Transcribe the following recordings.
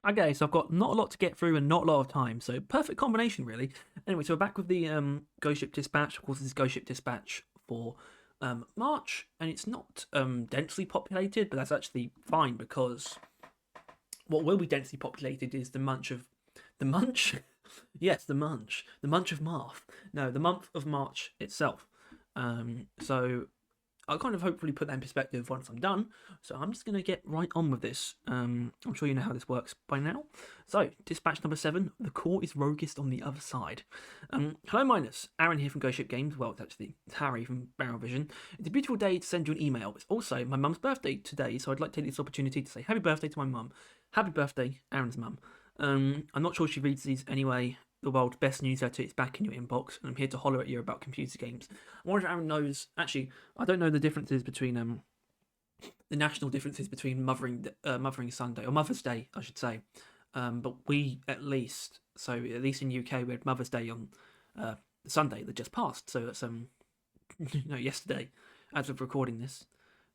Okay, so I've got not a lot to get through and not a lot of time, so perfect combination, really. Anyway, so we're back with the Ghost Ship Dispatch. Of course, this is Ghost Ship Dispatch for March, and it's not densely populated, but that's actually fine because what will be densely populated is the munch of the munch. Yes, the munch of March. No, the month of March itself. So I'll kind of hopefully put that in perspective once I'm done. So I'm just going to get right on with this. I'm sure you know how this works by now. So, dispatch number 7, the core is roguest on the other side. Hello, Minus. Aaron here from Ghost Ship Games. Well, it's Harry from Barrel Vision. It's a beautiful day to send you an email. It's also my mum's birthday today, so I'd like to take this opportunity to say happy birthday to my mum. Happy birthday, Aaron's mum. I'm not sure she reads these anyway. The world's best newsletter is back in your inbox, and I'm here to holler at you about computer games. I wonder if Aaron knows. Actually, I don't know the differences between the national differences between Mothering Sunday or Mother's Day, I should say. But we at least, at least in UK, we had Mother's Day on Sunday that just passed. So that's yesterday, as of recording this.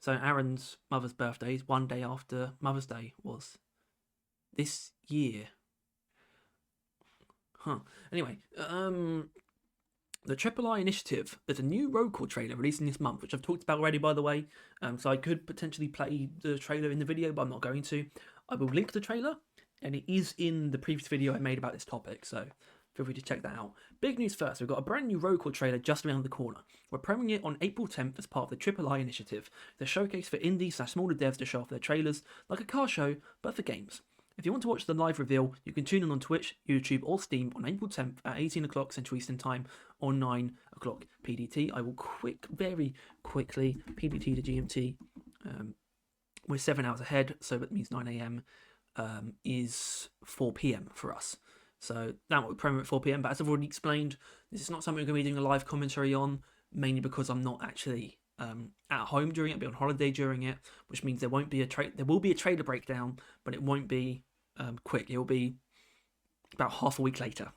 So Aaron's mother's birthday is one day after Mother's Day was this year. Huh. Anyway, the Triple I Initiative. There's a new roll call trailer releasing this month, which I've talked about already, by the way. So I could potentially play the trailer in the video, but I'm not going to. I will link the trailer, and it is in the previous video I made about this topic, so feel free to check that out. Big news first, we've got a brand new roll call trailer just around the corner. We're premiering it on April 10th as part of the Triple I Initiative, the showcase for indie/smaller devs to show off their trailers, like a car show, but for games. If you want to watch the live reveal, you can tune in on Twitch, YouTube, or Steam on April 10th at 18 o'clock Central Eastern Time or 9 o'clock PDT. I will very quickly, PDT to GMT. We're 7 hours ahead, so that means 9 a.m. Is 4 p.m. for us. So that will be premiere at 4 p.m. But as I've already explained, this is not something we're going to be doing a live commentary on, mainly because I'm not actually at home during it. I'll be on holiday during it, which means there won't be there will be a trailer breakdown, but it won't be quick. It will be about half a week later.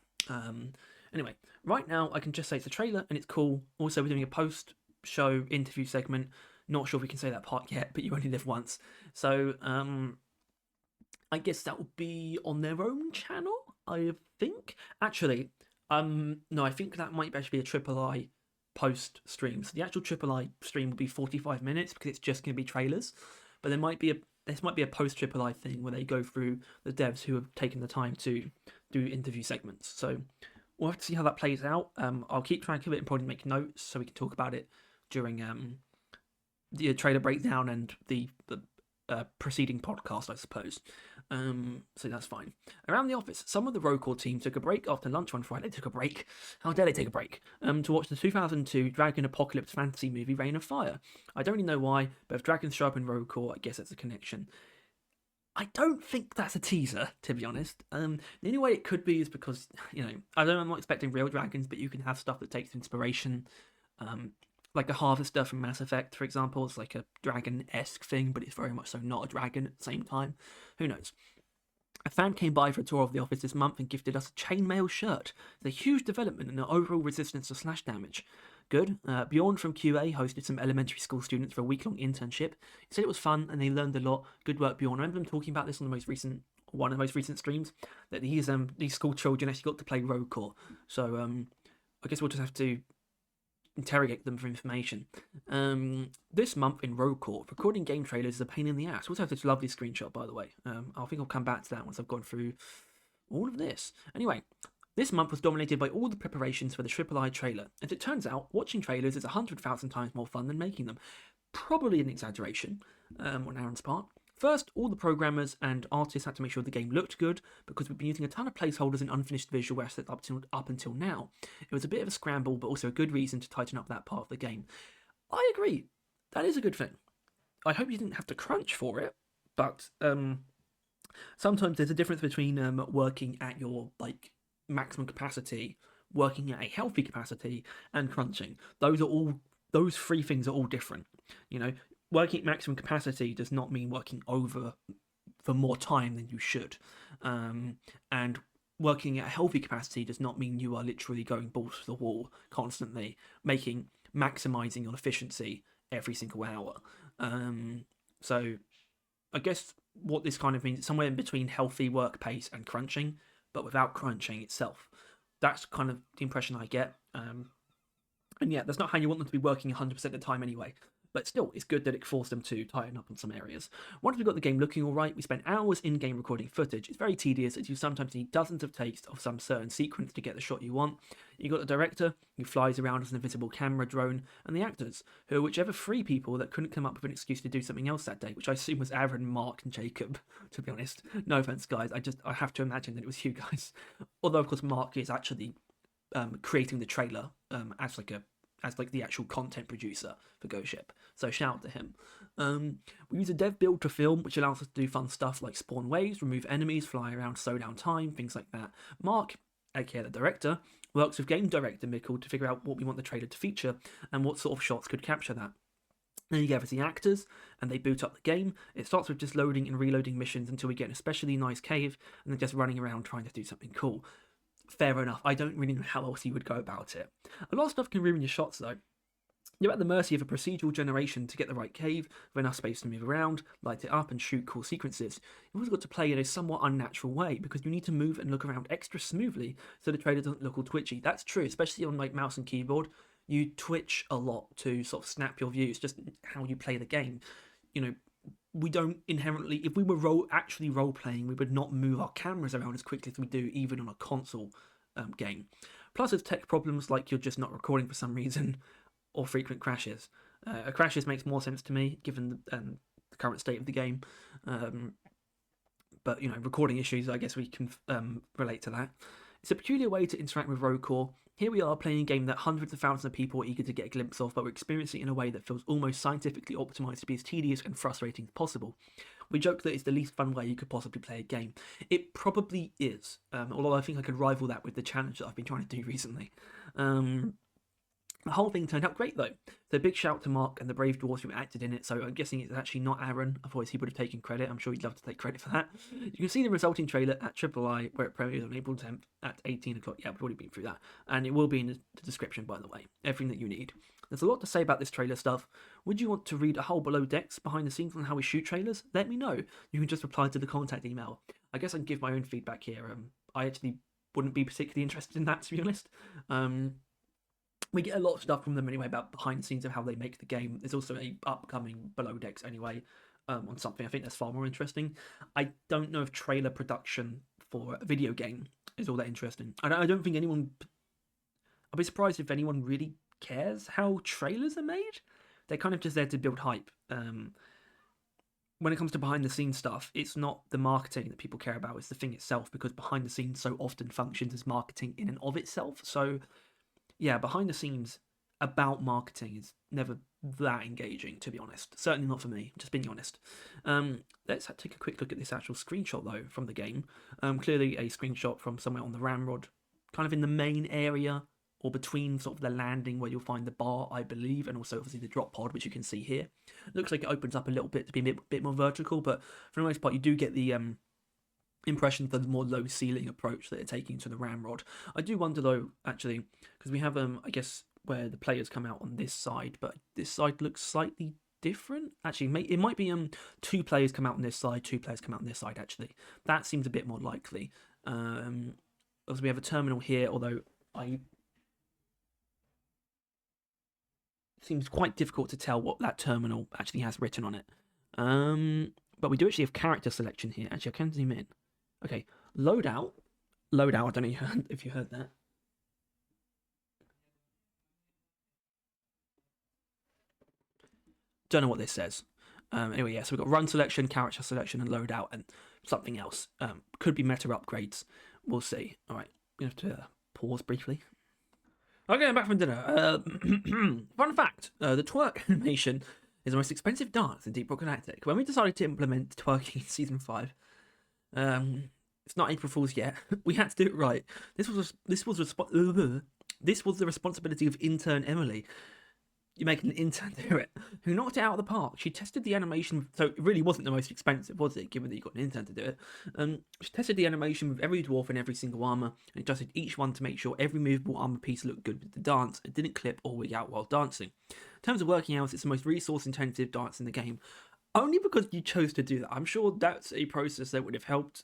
Anyway, right now I can just say it's a trailer and it's cool. Also, we're doing a post-show interview segment. Not sure if we can say that part yet, but you only live once. So I guess that will be on their own channel, I think. Actually, no, I think that might actually be a Triple I post stream. So the actual Triple I stream will be 45 minutes because it's just going to be trailers. But there might be a post Triple I thing where they go through the devs who have taken the time to do interview segments. So we'll have to see how that plays out. I'll keep track of it and probably make notes so we can talk about it during the trailer breakdown and the preceding podcast, I suppose. So that's fine. Around the office, some of the roll call team took a break after lunch on Friday. Took a break. How dare they take a break? To watch the 2002 Dragon Apocalypse fantasy movie Reign of Fire. I don't really know why, but if dragons show up in roll call, I guess that's a connection. I don't think that's a teaser, to be honest. The only way it could be is because, I'm not expecting real dragons, but you can have stuff that takes inspiration. Like a harvester from Mass Effect, for example, is like a dragon-esque thing, but it's very much so not a dragon at the same time. Who knows? A fan came by for a tour of the office this month and gifted us a chainmail shirt. It's a huge development in the overall resistance to slash damage. Good. Bjorn from QA hosted some elementary school students for a week-long internship. He said it was fun and they learned a lot. Good work, Bjorn. I remember them talking about this on one of the most recent streams, that these school children actually got to play road core. So I guess we'll just have to interrogate them for information. This month in roll call, recording game trailers is a pain in the ass. We also have this lovely screenshot, by the way. I think I'll come back to that once I've gone through all of this. Anyway, this month was dominated by all the preparations for the Triple I trailer. As it turns out, watching trailers is 100,000 times more fun than making them. Probably an exaggeration on Aaron's part. First, all the programmers and artists had to make sure the game looked good because we've been using a ton of placeholders and unfinished visual assets up until now. It was a bit of a scramble, but also a good reason to tighten up that part of the game. I agree. That is a good thing. I hope you didn't have to crunch for it, but sometimes there's a difference between working at your maximum capacity, working at a healthy capacity, and crunching. Those three things are all different. Working at maximum capacity does not mean working over for more time than you should. And working at a healthy capacity does not mean you are literally going balls to the wall constantly, maximizing your efficiency every single hour. So I guess what this kind of means, somewhere in between healthy work pace and crunching, but without crunching itself. That's kind of the impression I get. And yeah, that's not how you want them to be working 100% of the time anyway. But still, it's good that it forced them to tighten up on some areas. Once we got the game looking alright, we spent hours in-game recording footage. It's very tedious, as you sometimes need dozens of takes of some certain sequence to get the shot you want. You got the director, who flies around as an invisible camera drone, and the actors, who are whichever 3 people that couldn't come up with an excuse to do something else that day, which I assume was Aaron, Mark, and Jacob, to be honest. No offense, guys, I have to imagine that it was you guys. Although, of course, Mark is actually creating the trailer as the actual content producer for Ghost Ship. So shout out to him. We use a dev build to film, which allows us to do fun stuff like spawn waves, remove enemies, fly around, slow down time, things like that. Mark, aka the director, works with game director Mikkel to figure out what we want the trailer to feature and what sort of shots could capture that. Then you give us the actors, and they boot up the game. It starts with just loading and reloading missions until we get an especially nice cave, and then just running around trying to do something cool. Fair enough. I don't really know how else you would go about it. A lot of stuff can ruin your shots, though. You're at the mercy of a procedural generation to get the right cave, with enough space to move around, light it up, and shoot cool sequences. You've also got to play in a somewhat unnatural way, because you need to move and look around extra smoothly so the trailer doesn't look all twitchy. That's true, especially on like mouse and keyboard. You twitch a lot to sort of snap your views, just how you play the game. You know, we don't inherently, if we were actually role playing, we would not move our cameras around as quickly as we do even on a console game. Plus, there's tech problems like you're just not recording for some reason, or frequent crashes. Crashes makes more sense to me given the current state of the game. But you know, recording issues, I guess we can relate to that. It's a peculiar way to interact with Roadcore. Here we are playing a game that hundreds of thousands of people are eager to get a glimpse of, but we're experiencing it in a way that feels almost scientifically optimised to be as tedious and frustrating as possible. We joke that it's the least fun way you could possibly play a game. It probably is, although I think I could rival that with the challenge that I've been trying to do recently. The whole thing turned out great though. So big shout to Mark and the brave dwarves who acted in it. So I'm guessing it's actually not Aaron. Otherwise he would have taken credit. I'm sure he'd love to take credit for that. You can see the resulting trailer at III, where it premieres on April 10th at 18 o'clock. Yeah, we've already been through that. And it will be in the description, by the way. Everything that you need. There's a lot to say about this trailer stuff. Would you want to read a whole below decks behind the scenes on how we shoot trailers? Let me know. You can just reply to the contact email. I guess I can give my own feedback here. I actually wouldn't be particularly interested in that, to be honest. We get a lot of stuff from them anyway about behind the scenes of how they make the game. There's also a upcoming below decks anyway on something I think that's far more interesting. I don't know if trailer production for a video game is all that interesting. I don't think anyone... I'll be surprised if anyone really cares how trailers are made. They're kind of just there to build hype. When it comes to behind the scenes stuff, it's not the marketing that people care about, it's the thing itself, because behind the scenes so often functions as marketing in and of itself. So yeah, behind the scenes about marketing is never that engaging, to be honest. Certainly not for me, just being honest. Let's take a quick look at this actual screenshot, though, from the game. Clearly a screenshot from somewhere on the ramrod, kind of in the main area, or between sort of the landing where you'll find the bar, I believe, and also obviously the drop pod, which you can see here. It looks like it opens up a little bit to be a bit more vertical, but for the most part, you do get the impression of the more low ceiling approach that they're taking to the ramrod. I do wonder though, actually, because we have I guess where the players come out on this side, but this side looks slightly different. Actually, it might be 2 players come out on this side, 2 players come out on this side. Actually, that seems a bit more likely. Also, we have a terminal here, although seems quite difficult to tell what that terminal actually has written on it. But we do actually have character selection here. Actually, I can zoom in. Okay, loadout. I don't know if you heard that. Don't know what this says. Anyway, yeah, so we've got run selection, character selection, and loadout, and something else. Could be meta upgrades. We'll see. All right, we have to pause briefly. Okay, I'm back from dinner. Fun fact, the twerk animation is the most expensive dance in Deep Rock Galactic. When we decided to implement twerking in Season 5, it's not April Fool's yet. We had to do it right. This was the responsibility of intern Emily. You make an intern do it, who knocked it out of the park. She tested the animation, so it really wasn't the most expensive, was it, given that you got an intern to do it? She tested the animation with every dwarf and every single armour, and adjusted each one to make sure every movable armour piece looked good with the dance, and didn't clip or wig out while dancing. In terms of working hours, it's the most resource-intensive dance in the game. only because you chose to do that. I'm sure that's a process that would have helped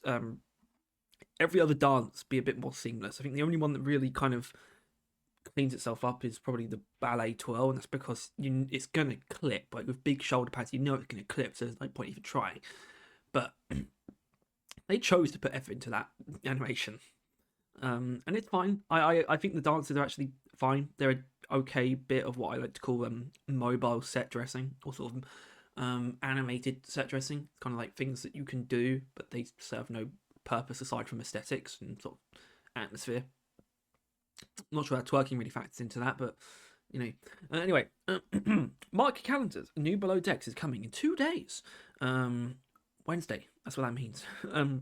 every other dance be a bit more seamless. I think the only one that really kind of cleans itself up is probably the ballet twirl, and that's because it's gonna clip. Like with big shoulder pads, you know it's gonna clip, so there's no point even trying. But they chose to put effort into that animation, and it's fine. I think the dances are actually fine. They're an okay bit of what I like to call mobile set dressing, or sort of animated set dressing. It's kind of like things that you can do, but they serve no purpose aside from aesthetics and sort of atmosphere. I'm not sure how twerking really factors into that, but you know. Anyway, mark your calendars. A new Below Decks is coming in 2 days. Wednesday. That's what that means. A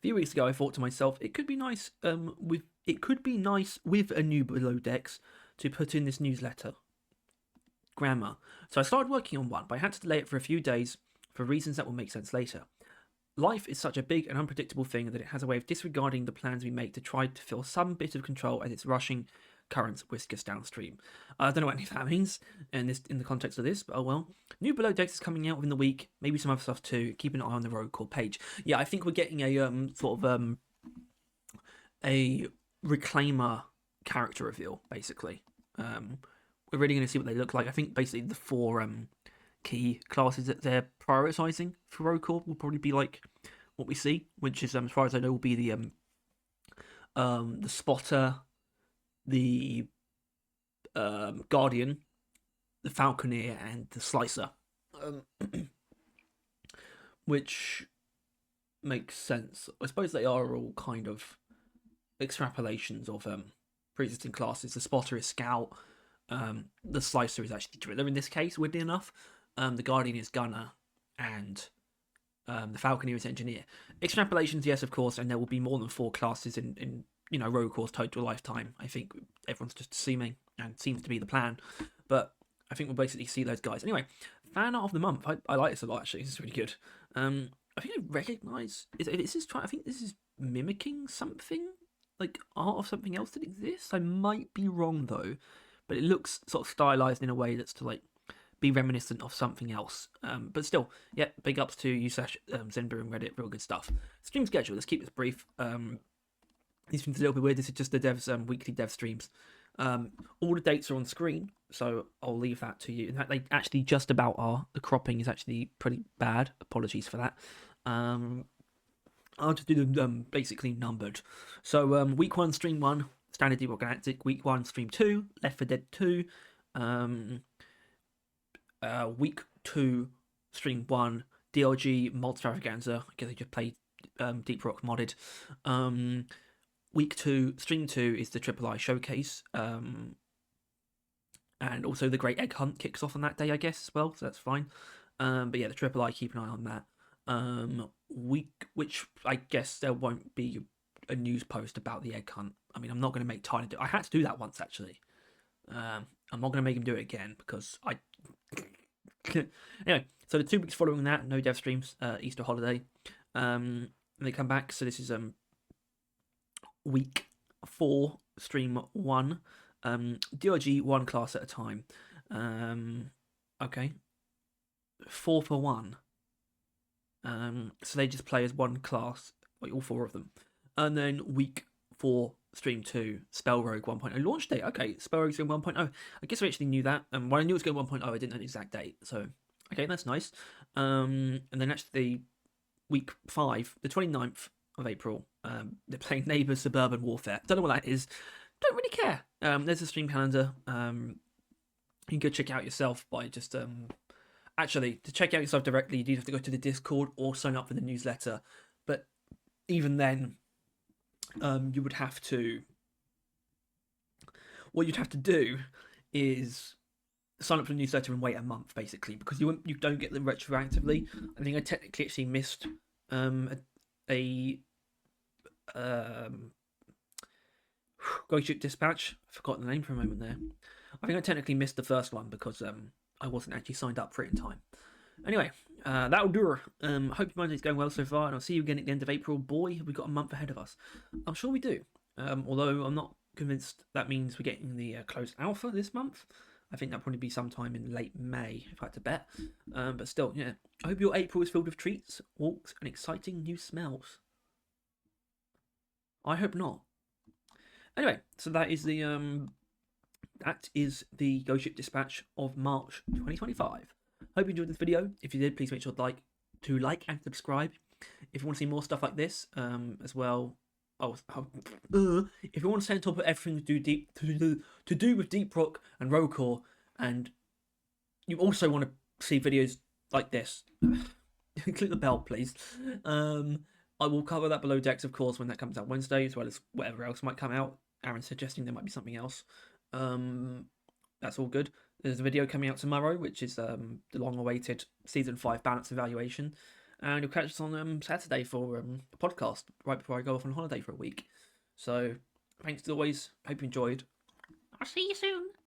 few weeks ago, I thought to myself, it could be nice. With a new Below Decks to put in this newsletter. Grammar. So I started working on one, but I had to delay it for a few days for reasons that will make sense later. Life is such a big and unpredictable thing that it has a way of disregarding the plans we make to try to feel some bit of control as its rushing currents whisk us downstream. I don't know what any of that means in the context of this, but oh well. New Below Decks is coming out within the week, maybe some other stuff too. Keep an eye on the road call page. Yeah, I think we're getting a sort of a reclaimer character reveal, basically. We're really going to see what they look like. I think basically the four key classes that they're prioritizing for roll call will probably be like what we see, which is as far as I know will be the spotter, the guardian, the falconer, and the slicer, which makes sense. I suppose they are all kind of extrapolations of pre-existing classes. The spotter is scout. The slicer is actually driller in this case, weirdly enough. The guardian is gunner, and the falconer is engineer. Extrapolations, yes, of course, and there will be more than 4 classes in road course total lifetime. I think everyone's just assuming, and seems to be the plan. But I think we'll basically see those guys. Anyway, fan art of the month. I like this a lot, actually. This is really good. I think I recognise... I think this is mimicking something, like art of something else that exists. I might be wrong, though. But it looks sort of stylized in a way that's to like be reminiscent of something else. But still, yeah, big ups to Usash, Zenbu, and Reddit. Real good stuff. Stream schedule. Let's keep this brief. These things a little bit weird. This is just the devs' weekly dev streams. All the dates are on screen, so I'll leave that to you. In fact, they actually just about are. The cropping is actually pretty bad. Apologies for that. I'll just do them basically numbered. So week 1, stream 1. Standard Deep Rock Galactic. Week 1, stream 2, Left 4 Dead 2. Week 2, stream 1, DLG, Multi-Stravaganza. I guess I just played Deep Rock modded. Week 2, stream 2 is the Triple I Showcase. And also the Great Egg Hunt kicks off on that day, I guess, as well, so that's fine. But yeah, the Triple I, keep an eye on that. Which I guess there won't be a news post about the egg hunt. I mean, I'm not going to make Tyler do it. I had to do that once, actually. I'm not going to make him do it again, because I... Anyway, so the 2 weeks following that, no dev streams, Easter holiday. And they come back, so this is week 4, stream 1. DRG 1 class at a time. Okay. 4 for 1. So they just play as one class, like all 4 of them. And then week 4, stream 2, Spell Rogue 1.0 launch date. Okay, Spell Rogue's going 1.0. I guess we actually knew that. When I knew it was going 1.0, I didn't know the exact date. So, okay, that's nice. And then actually, week 5, the 29th of April, they're playing Neighbours Suburban Warfare. Don't know what that is. Don't really care. There's a stream calendar. You can go check out yourself by just... Actually, to check out yourself directly, you do have to go to the Discord or sign up for the newsletter. But even then, you would have to... What you'd have to do is sign up for the newsletter and wait a month, basically, because you don't get them retroactively. I think I technically actually missed Go Shoot Dispatch. I forgot the name for a moment there. I think I technically missed the first one because I wasn't actually signed up for it in time. Anyway, that'll do her. Hope your Monday's going well so far, and I'll see you again at the end of April. Boy, have we got a month ahead of us. I'm sure we do. Although I'm not convinced that means we're getting the closed alpha this month. I think that'll probably be sometime in late May, if I had to bet. But still, yeah. I hope your April is filled with treats, walks, and exciting new smells. I hope not. Anyway, so that is the Ghost Ship Dispatch of March 2025. Hope you enjoyed this video. If you did, please make sure to like and subscribe. If you want to see more stuff like this, as well. If you want to stay on top of everything to do with deep rock and rollcore, and you also want to see videos like this, click the bell, please. I will cover that below decks, of course, when that comes out Wednesday, as well as whatever else might come out. Aaron's suggesting there might be something else. That's all good. There's a video coming out tomorrow, which is the long-awaited Season 5 balance evaluation. And you'll catch us on Saturday for a podcast, right before I go off on holiday for a week. So, thanks as always. Hope you enjoyed. I'll see you soon.